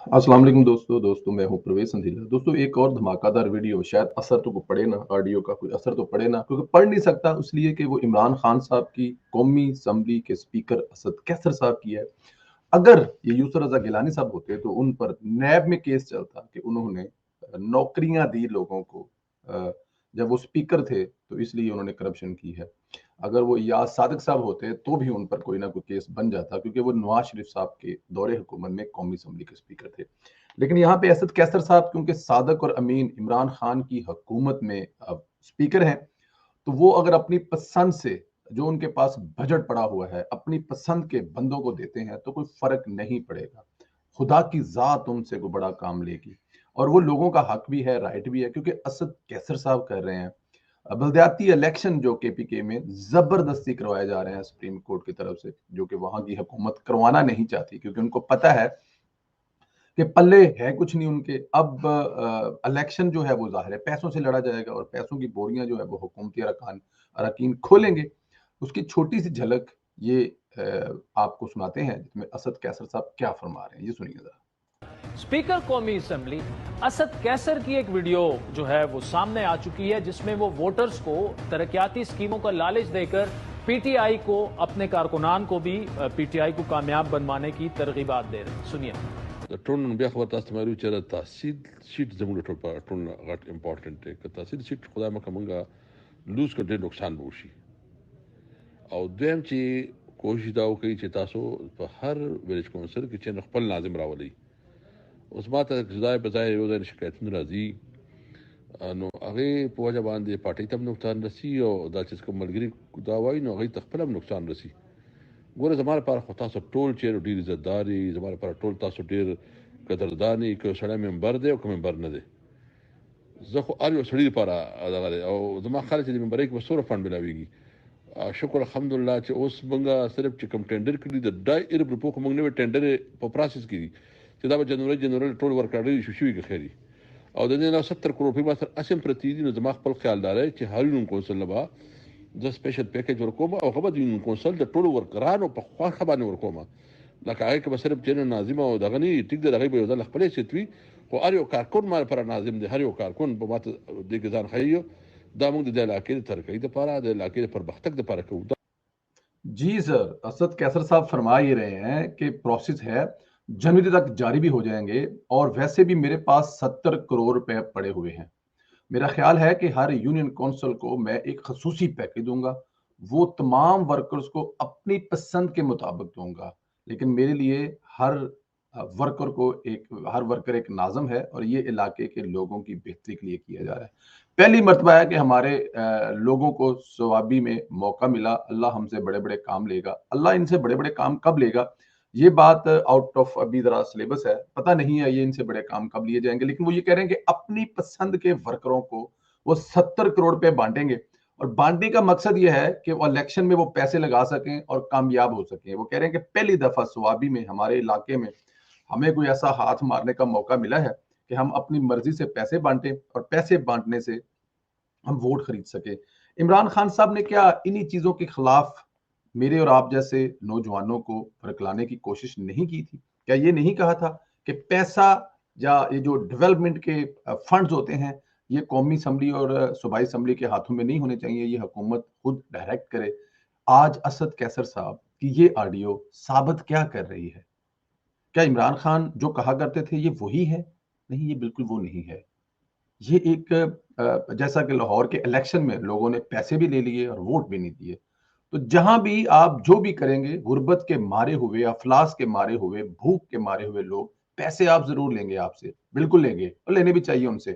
अस्सलाम वालेकुम दोस्तों मैं हूं प्रवेश संधीला। दोस्तों एक और धमाकेदार वीडियो, शायद असर तो को पड़े ना, ऑडियो का कोई असर तो पड़े ना, क्योंकि पढ़ नहीं सकता इसलिए कि वो इमरान खान साहब की कौमी असम्बली के स्पीकर असद कैसर साहब की है। अगर ये यूसुफ रजा गिलानी साहब होते तो उन पर नैब में केस चलता कि उन्होंने नौकरियां दी लोगों को। अ, जब वो स्पीकर थे तो इसलिए उन्होंने करप्शन की है। अगर वो याज सादिक साहब होते तो भी उन पर कोई ना कोई केस बन जाता, क्योंकि वो नवाज शरीफ साहब के दौरे हुकूमत में कौमी असम्बली के स्पीकर थे। लेकिन यहाँ पे असद कैसर साहब क्योंकि सादक और अमीन इमरान खान की हुकूमत में अब स्पीकर हैं, तो वो अगर अपनी पसंद से जो उनके पास बजट पड़ा हुआ है अपनी पसंद के बंदों को देते हैं तो कोई फर्क नहीं पड़ेगा। खुदा की जात उनसे कोई बड़ा काम लेगी। और वो लोगों का हक भी है, राइट भी है, क्योंकि असद कैसर साहब कर रहे हैं। बलदियाती इलेक्शन जो केपीके में जबरदस्ती करवाए जा रहे हैं सुप्रीम कोर्ट की तरफ से, जो कि वहां की हुकूमत करवाना नहीं चाहती, क्योंकि उनको पता है कि पल्ले है कुछ नहीं उनके। अब इलेक्शन जो है वो जाहिर है पैसों से लड़ा जाएगा, और पैसों की बोरियां जो है वो हुकूमती अरकान अरकान खोलेंगे। उसकी छोटी सी झलक ये आपको सुनाते हैं, जिसमें असद कैसर साहब क्या फरमा रहे हैं, ये सुनिए जरा। स्पीकर कौमी असम्बली असद कैसर की एक वीडियो जो है वो सामने आ चुकी है, जिसमें वो वोटर्स को तरक्याती स्कीमों का लालच देकर पीटीआई को, अपने कारकुनान को भी पीटीआई को कामयाब बनवाने की तरगीबात दे रहे हैं। सुनिए। ټول نن بیا خبر تاسو ته مې چې تحصیل شیټ زموږ ټول په ټول غټ امپورټنت دی که تحصیل شیټ خدای مکه مونږه لوز کړ ډېر نقصان به وشي او دویم چې کوشش دا وکړي چې تاسو په هر ویلیج کونسل کې چې خپل ناظم راولي. اوس ما ته ځای په ځای یو ځای شکایتونه راځي نو هغې په وجه باندې پارټۍ ته هم نقصان رسي او دا چې کوم ملګري دا وایي نو هغوی ته خپله هم نقصان رسي. ګوره زما لپاره خو تاسو ټول چې ډېر عزتدار یې، زما لپاره ټول تاسو ډېر قدردان یې، که سړی ممبر دی او که ممبر نه دی. زه خو هر یو سړي لپاره دغه دی او زما خیال چې د ممبرۍ کې به څومره فنډ میلاویږي. شکر الحمدلله چې اوس موږ صرف چې کوم ټینډر کړي د ډای ارب روپو خو موږ نوی ټینډر په پروسس کې دي چې دا به جنوري ټول ورکړی شوي که خیر او د دې نه 70 کروڑ روپۍ ما سره اسې هم پرتې دي. نو زما خپل خیال دا دی چې هر یو کونسل نه به زه سپیشل پیکیج ورکوم او هغه به د کونسل د ټولو ورکرانو په خوښه باندې ورکوم. لکه هغې کې به صرف چې ناظم او دغه نه وي، ټیک دی، د هغې به یو ځل خپل حیثیت وي، خو هر یو کارکون ما لپاره ناظم دی. هر یو کارکون به ما ته دې کې ځان ښیي. دا موږ د دې علاقې د ترقۍ دپاره، د علاقې د پرمختګ دپاره کوو. जी सर, असद कैसर साहब फरमा ये रहे हैं कि प्रोसेस है, जनवरी तक जारी भी हो जाएंगे, और वैसे भी मेरे पास 70 करोड़ रुपए पड़े हुए हैं। मेरा ख्याल है कि हर यूनियन काउंसिल को मैं एक खसूसी पैकेज दूंगा, वो तमाम वर्कर्स को अपनी पसंद के मुताबिक दूंगा। लेकिन मेरे लिए हर हर वर्कर एक नाज़म है, और ये इलाके के लोगों की बेहतरी के लिए किया जा रहा है। पहली मर्तबा है कि हमारे लोगों को सवाबी में मौका मिला। अल्लाह हमसे बड़े बड़े काम लेगा। अल्लाह इनसे बड़े बड़े काम कब लेगा, ये बात आउट ऑफ अभी जरा सिलेबस है, पता नहीं है ये इनसे बड़े काम कब लिए जाएंगे। लेकिन वो ये कह रहे हैं कि अपनी पसंद के वर्करों को वो 70 करोड़ रुपए बांटेंगे, और बांटने का मकसद ये है कि वो इलेक्शन में वो पैसे लगा सकें और कामयाब हो सकें। वो कह रहे हैं कि पहली दफा सवाबी में हमारे इलाके में हमें कोई ऐसा हाथ मारने का मौका मिला है कि हम अपनी मर्जी से पैसे बांटें, और पैसे बांटने से हम वोट खरीद सके। इमरान खान साहब ने क्या इन्हीं चीजों के खिलाफ मेरे और आप जैसे नौजवानों को भड़काने की कोशिश नहीं की थी? क्या ये नहीं कहा था कि पैसा या ये जो डेवलपमेंट के फंड्स होते हैं, ये कौमी असम्बली और सूबाई असम्बली के हाथों में नहीं होने चाहिए, ये हुकूमत खुद डायरेक्ट करे? आज असद कैसर साहब की ये ऑडियो साबित क्या कर रही है? क्या इमरान खान जो कहा करते थे ये वही है? नहीं, ये बिल्कुल वो नहीं है। ये एक जैसा कि लाहौर के इलेक्शन में लोगों ने पैसे भी ले लिए और वोट भी नहीं दिए। तो जहां भी आप जो भी करेंगे, गुर्बत के मारे हुए, अफलास के मारे हुए, भूख के मारे हुए लोग पैसे आप जरूर लेंगे, आपसे बिल्कुल लेंगे, और लेने भी चाहिए उनसे,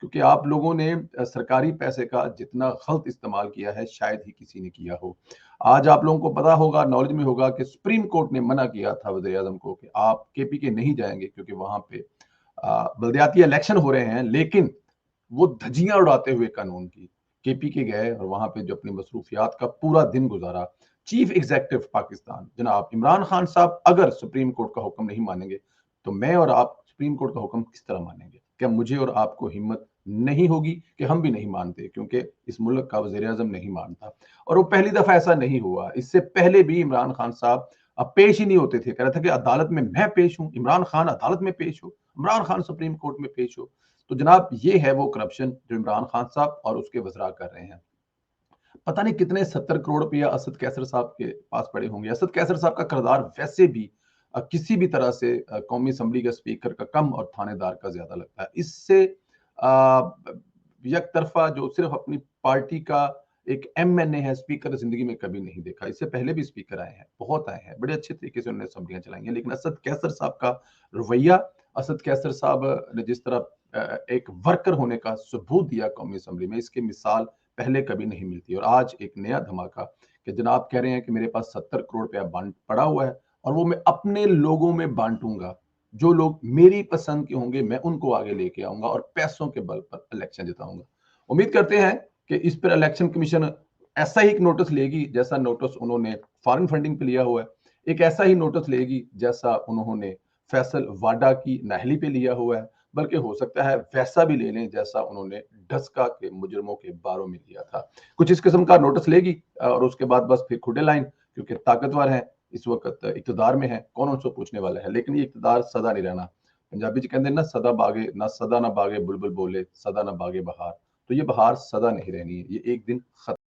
क्योंकि आप लोगों ने सरकारी पैसे का जितना गलत इस्तेमाल किया है शायद ही किसी ने किया हो। आज आप लोगों को पता होगा, नॉलेज में होगा कि सुप्रीम कोर्ट ने मना किया था वज़ीर आज़म को कि आप केपीके नहीं जाएंगे, क्योंकि वहां पे बलदियाती इलेक्शन हो रहे हैं। लेकिन वो धज्जियां उड़ाते हुए कानून की केपीके गए और वहां पे जो अपनी मसरूफियात का पूरा दिन गुजारा। चीफ एग्जीक्यूटिव पाकिस्तान जनाब इमरान खान साहब अगर सुप्रीम कोर्ट का हुक्म नहीं मानेंगे, तो मैं और आप सुप्रीम कोर्ट का हुक्म किस तरह मानेंगे? क्या मुझे और आपको हिम्मत नहीं होगी? कि हम भी नहीं मानते, क्योंकि इस मुल्क का वज़ीर आज़म नहीं मानता। और वो पहली दफा ऐसा नहीं हुआ, इससे पहले भी इमरान खान साहब अब पेश ही नहीं होते थे, कह रहा था कि अदालत में मैं पेश हूँ, इमरान खान अदालत में पेश हो, इमरान खान सुप्रीम कोर्ट में पेश हो। तो जनाब ये है वो करप्शन जो इमरान खान साहब और उसके वज़रा कर रहे हैं। पता नहीं कितने 70 करोड़ रुपया असद कैसर साहब के पास पड़े होंगे। असद कैसर साहब का किरदार वैसे भी किसी भी तरह से कौमी असम्बली के स्पीकर का कम और थानेदार का ज्यादा लगता है। इससे एक तरफा जो सिर्फ अपनी पार्टी का एक एमएनए है, स्पीकर जिंदगी में कभी नहीं देखा। इससे पहले भी स्पीकर आए हैं, बहुत आए हैं, बड़े अच्छे तरीके से उन्होंने असम्बलियां चलाई हैं, लेकिन असद कैसर साहब का रवैया, असद कैसर साहब ने जिस तरह एक वर्कर होने का सबूत दिया कौमी असम्बली में, इसकी मिसाल पहले कभी नहीं मिलती। और आज एक नया धमाका कि जनाब कह रहे हैं कि मेरे पास 70 करोड़ रुपया पड़ा हुआ है और वो मैं अपने लोगों में बांटूंगा, जो लोग मेरी पसंद के होंगे मैं उनको आगे लेके आऊंगा और पैसों के बल पर इलेक्शन जिताऊंगा। उम्मीद करते हैं कि इस पर इलेक्शन कमीशन ऐसा ही एक नोटिस लेगी जैसा नोटिस उन्होंने फॉरेन फंडिंग पे लिया हुआ है, एक ऐसा ही नोटिस लेगी जैसा उन्होंने फैसल वाडा की नाहली पे लिया हुआ है, बल्कि हो सकता है वैसा भी ले लें जैसा उन्होंने ढस्का के मुजरमों के बारों में लिया था। कुछ इस किस्म का नोटिस लेगी और उसके बाद बस फिर खुडे लाइन, क्योंकि ताकतवर है, इस वक्त इक्तदार में है, कौन उनसे पूछने वाला है। लेकिन ये इक्तदार सदा नहीं रहना। पंजाबी च कहते हैं ना, सदा बागे ना, सदा ना बागे बुलबुल बोले, सदा ना बागे बहार। तो ये बहार सदा नहीं रहनी है, ये एक दिन खत्म